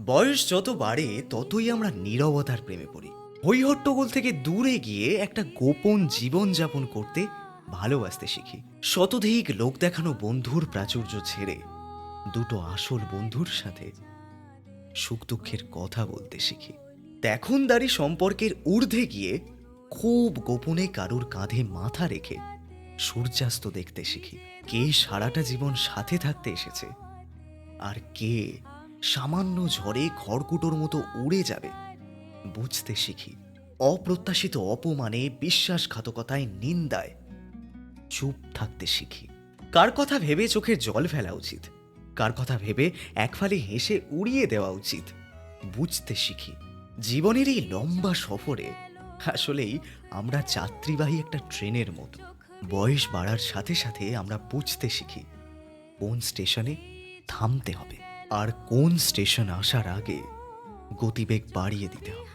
বয়স যত বাড়ে ততই আমরা নীরবতার প্রেমে পড়ি। হইহট্টগোল থেকে দূরে গিয়ে একটা গোপন জীবন যাপন করতে ভালোবাসতে শিখি। শতধিক লোক দেখানো বন্ধুর প্রাচুর্য ছেড়ে দুটো আসল বন্ধুর সাথে সুখ দুঃখের কথা বলতে শিখি। দেখনদারি সম্পর্কের ঊর্ধ্বে গিয়ে খুব গোপনে কারুর কাঁধে মাথা রেখে সূর্যাস্ত দেখতে শিখি। কে সারাটা জীবন সাথে থাকতে এসেছে আর কে সামান্য ঝড়ে খড়কুটোর মতো উড়ে যাবে বুঝতে শিখি। অপ্রত্যাশিত অপমানে, বিশ্বাসঘাতকতায়, নিন্দায় চুপ থাকতে শিখি। কার কথা ভেবে চোখের জল ফেলা উচিত, কার কথা ভেবে একফালে হেসে উড়িয়ে দেওয়া উচিত বুঝতে শিখি। জীবনের এই লম্বা সফরে আসলেই আমরা যাত্রীবাহী একটা ট্রেনের মতো। বয়স বাড়ার সাথে সাথে আমরা বুঝতে শিখি কোন স্টেশনে থামতে হবে আর কোন স্টেশন আসার আগে গতিবেগ বাড়িয়ে দিতে হবে।